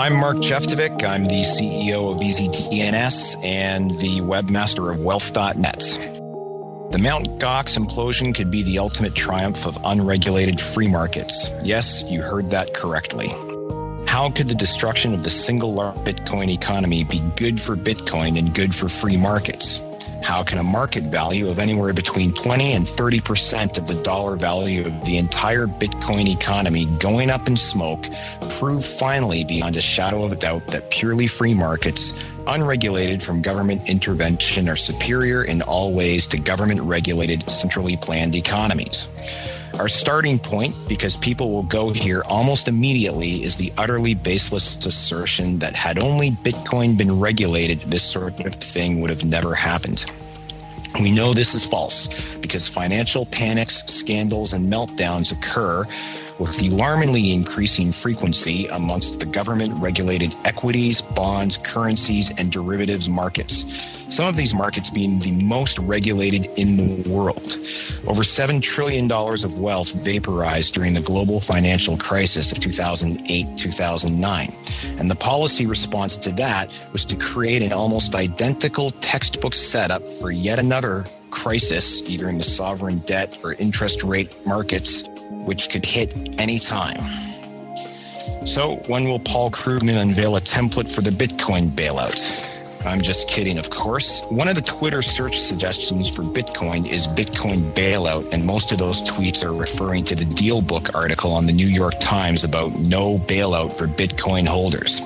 I'm Mark Jeftovic. I'm the CEO of EasyDNS and the webmaster of Wealth.net. The Mt. Gox implosion could be the ultimate triumph of unregulated free markets. Yes, you heard that correctly. How could the destruction of the single largest Bitcoin economy be good for Bitcoin and good for free markets? How can a market value of anywhere between 20 and 30% of the dollar value of the entire Bitcoin economy going up in smoke prove finally beyond a shadow of a doubt that purely free markets, unregulated from government intervention, are superior in all ways to government-regulated, centrally planned economies? Our starting point, because people will go here almost immediately, is the utterly baseless assertion that had only Bitcoin been regulated, this sort of thing would have never happened. We know this is false because financial panics, scandals, and meltdowns occur with alarmingly increasing frequency amongst the government-regulated equities, bonds, currencies, and derivatives markets. Some of these markets being the most regulated in the world. Over $7 trillion of wealth vaporized during the global financial crisis of 2008-2009. And the policy response to that was to create an almost identical textbook setup for yet another crisis, either in the sovereign debt or interest rate markets, which could hit any time. So when will Paul Krugman unveil a template for the Bitcoin bailout? I'm just kidding, of course. One of the Twitter search suggestions for Bitcoin is Bitcoin bailout, and most of those tweets are referring to the Deal Book article on the New York Times about no bailout for Bitcoin holders.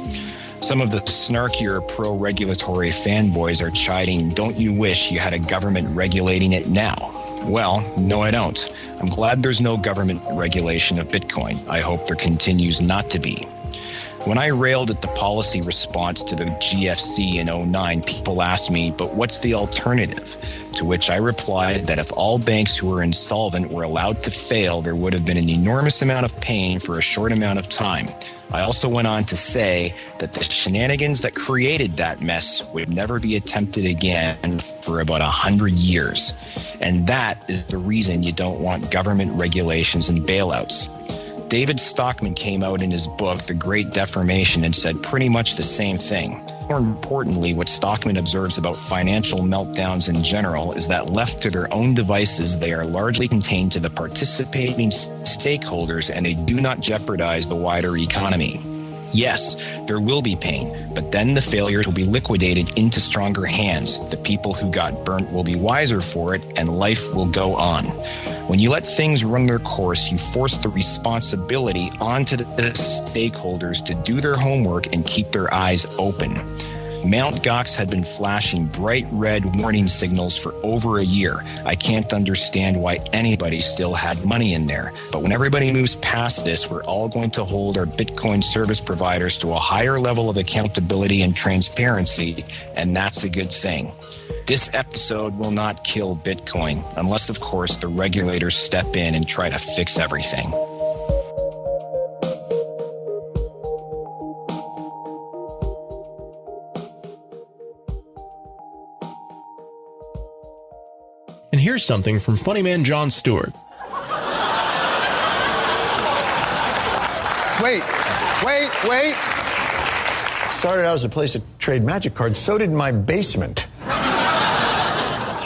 Some of the snarkier pro-regulatory fanboys are chiding, "Don't you wish you had a government regulating it now?" Well, no, I don't. I'm glad there's no government regulation of Bitcoin. I hope there continues not to be. When I railed at the policy response to the GFC in 2009, people asked me, "But what's the alternative?" To which I replied that if all banks who were insolvent were allowed to fail, there would have been an enormous amount of pain for a short amount of time. I also went on to say that the shenanigans that created that mess would never be attempted again for about 100 years. And that is the reason you don't want government regulations and bailouts. David Stockman came out in his book, The Great Deformation, and said pretty much the same thing. More importantly, what Stockman observes about financial meltdowns in general is that left to their own devices, they are largely contained to the participating stakeholders and they do not jeopardize the wider economy. Yes, there will be pain, but then the failures will be liquidated into stronger hands. The people who got burnt will be wiser for it, and life will go on. When you let things run their course, you force the responsibility onto the stakeholders to do their homework and keep their eyes open. Mt. Gox had been flashing bright red warning signals for over a year. I can't understand why anybody still had money in there. But when everybody moves past this, we're all going to hold our Bitcoin service providers to a higher level of accountability and transparency, and that's a good thing. This episode will not kill Bitcoin, unless, of course, the regulators step in and try to fix everything. And here's something from funny man Jon Stewart. Wait. Started out as a place to trade magic cards. So did my basement.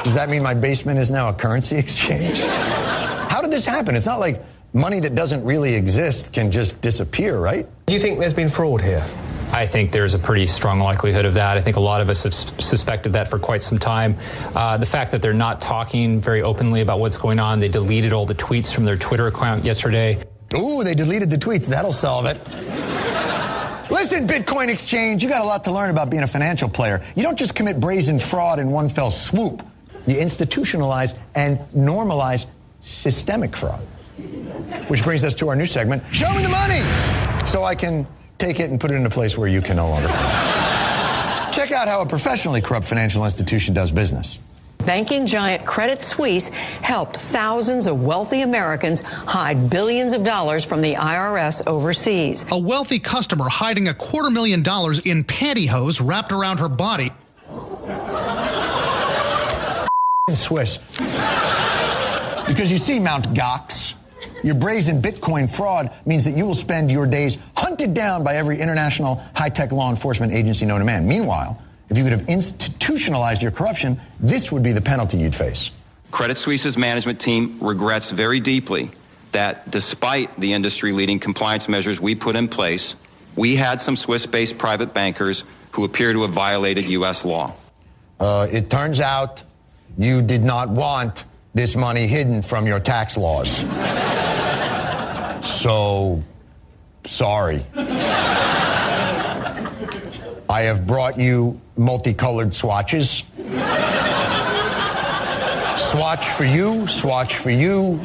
Does that mean my basement is now a currency exchange? How did this happen? It's not like money that doesn't really exist can just disappear, right? Do you think there's been fraud here? I think there's a pretty strong likelihood of that. I think a lot of us have suspected that for quite some time. The fact that they're not talking very openly about what's going on, they deleted all the tweets from their Twitter account yesterday. Ooh, they deleted the tweets. That'll solve it. Listen, Bitcoin exchange, you got a lot to learn about being a financial player. You don't just commit brazen fraud in one fell swoop. You institutionalize and normalize systemic fraud. Which brings us to our new segment, Show Me the Money! So I can take it and put it in a place where you can no longer find it. Check out how a professionally corrupt financial institution does business. Banking giant Credit Suisse helped thousands of wealthy Americans hide billions of dollars from the IRS overseas. A wealthy customer hiding $250,000 in pantyhose wrapped around her body. Swiss. Because you see, Mt. Gox, Your brazen Bitcoin fraud means that you will spend your days hunted down by every international high-tech law enforcement agency known to man. Meanwhile, if you could have institutionalized your corruption, this would be the penalty you'd face. Credit Suisse's management team regrets very deeply that despite the industry-leading compliance measures we put in place, we had some Swiss-based private bankers who appear to have violated U.S. law. It turns out you did not want this money hidden from your tax laws. So, sorry. I have brought you multicolored swatches. Swatch for you, swatch for you.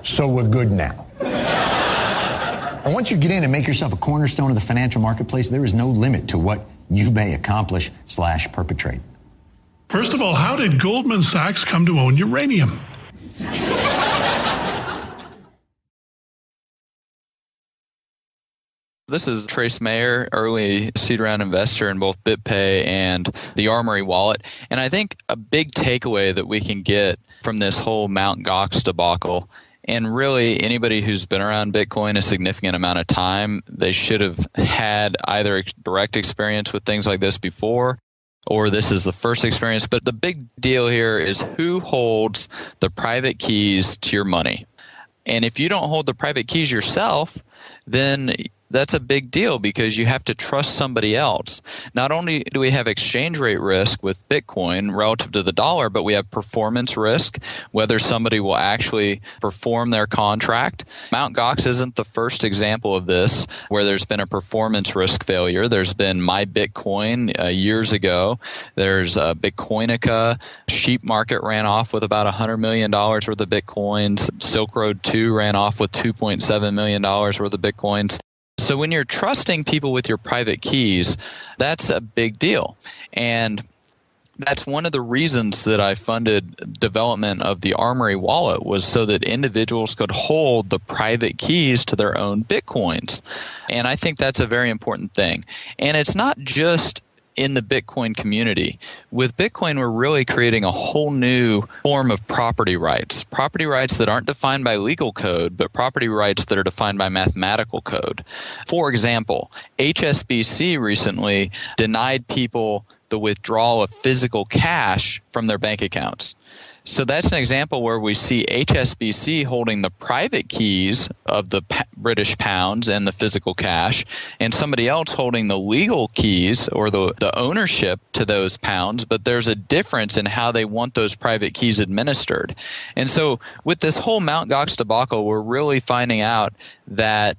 So we're good now. And once you get in and make yourself a cornerstone of the financial marketplace, there is no limit to what you may accomplish/perpetrate. First of all, how did Goldman Sachs come to own uranium? This is Trace Mayer, early seed round investor in both BitPay and the Armory wallet. And I think a big takeaway that we can get from this whole Mt. Gox debacle, and really anybody who's been around Bitcoin a significant amount of time, they should have had either direct experience with things like this before, or this is the first experience. But the big deal here is who holds the private keys to your money. And if you don't hold the private keys yourself, then that's a big deal because you have to trust somebody else. Not only do we have exchange rate risk with Bitcoin relative to the dollar, but we have performance risk, whether somebody will actually perform their contract. Mt. Gox isn't the first example of this where there's been a performance risk failure. There's been My Bitcoin years ago. There's Bitcoinica. Sheep Market ran off with about $100 million worth of Bitcoins. Silk Road 2 ran off with $2.7 million worth of Bitcoins. So when you're trusting people with your private keys, that's a big deal. And that's one of the reasons that I funded development of the Armory wallet, was so that individuals could hold the private keys to their own Bitcoins. And I think that's a very important thing. And it's not just in the Bitcoin community. With Bitcoin, we're really creating a whole new form of property rights that aren't defined by legal code, but property rights that are defined by mathematical code. For example, HSBC recently denied people the withdrawal of physical cash from their bank accounts. So that's an example where we see HSBC holding the private keys of the British pounds and the physical cash, and somebody else holding the legal keys or the ownership to those pounds, but there's a difference in how they want those private keys administered. And so with this whole Mt. Gox debacle, we're really finding out that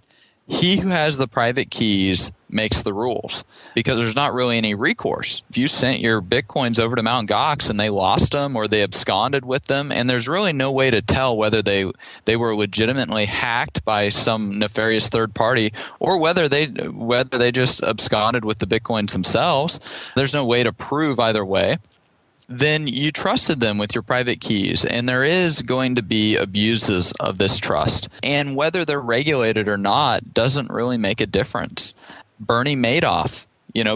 he who has the private keys makes the rules, because there's not really any recourse. If you sent your Bitcoins over to Mt. Gox and they lost them or they absconded with them, and there's really no way to tell whether they were legitimately hacked by some nefarious third party or whether they just absconded with the Bitcoins themselves, there's no way to prove either way. Then you trusted them with your private keys, and there is going to be abuses of this trust. And whether they're regulated or not doesn't really make a difference. Bernie Madoff,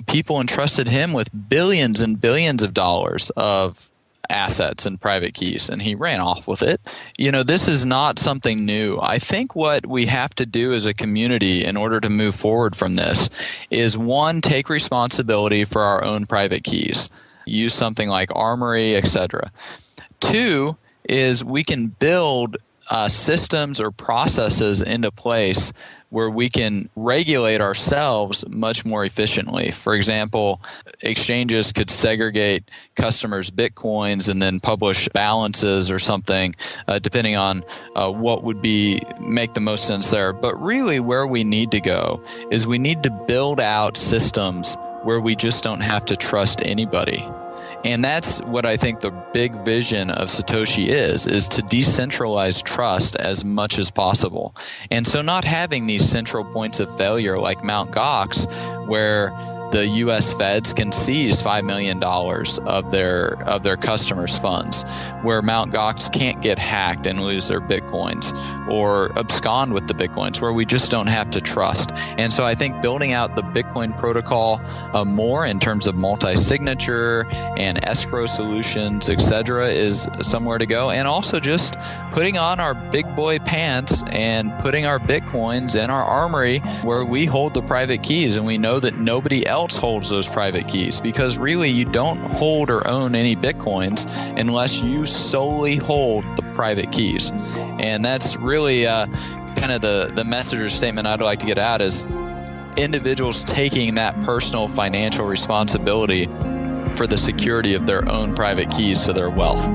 people entrusted him with billions and billions of dollars of assets and private keys, and he ran off with it. This is not something new. I think what we have to do as a community in order to move forward from this is, one, take responsibility for our own private keys. Use something like Armory, etc. Two is we can build systems or processes into place where we can regulate ourselves much more efficiently. For example, exchanges could segregate customers' Bitcoins and then publish balances or something, depending on what would make the most sense there. But really where we need to go is we need to build out systems where we just don't have to trust anybody. And that's what I think the big vision of Satoshi is to decentralize trust as much as possible. And so not having these central points of failure like Mt. Gox, where the U.S. feds can seize $5 million of their customers' funds, where Mt. Gox can't get hacked and lose their Bitcoins or abscond with the Bitcoins, where we just don't have to trust. And so I think building out the Bitcoin protocol more in terms of multi-signature and escrow solutions, etc., is somewhere to go. And also just putting on our big boy pants and putting our Bitcoins in our armory where we hold the private keys, and we know that nobody else holds those private keys, because really you don't hold or own any Bitcoins unless you solely hold the private keys. And that's really kind of the message or statement I'd like to get out, is individuals taking that personal financial responsibility for the security of their own private keys to their wealth.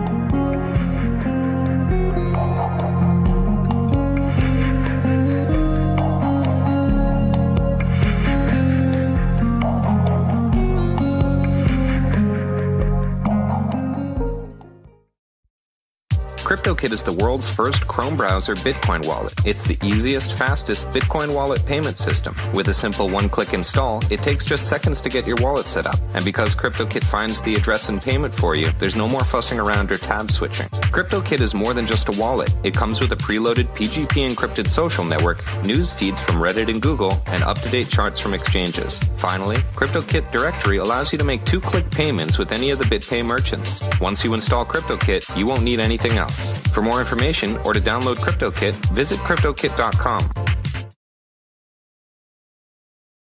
CryptoKit is the world's first Chrome browser Bitcoin wallet. It's the easiest, fastest Bitcoin wallet payment system. With a simple one-click install, it takes just seconds to get your wallet set up. And because CryptoKit finds the address and payment for you, there's no more fussing around or tab switching. CryptoKit is more than just a wallet. It comes with a preloaded PGP encrypted social network, news feeds from Reddit and Google, and up-to-date charts from exchanges. Finally, CryptoKit Directory allows you to make two-click payments with any of the BitPay merchants. Once you install CryptoKit, you won't need anything else. For more information or to download CryptoKit, visit CryptoKit.com.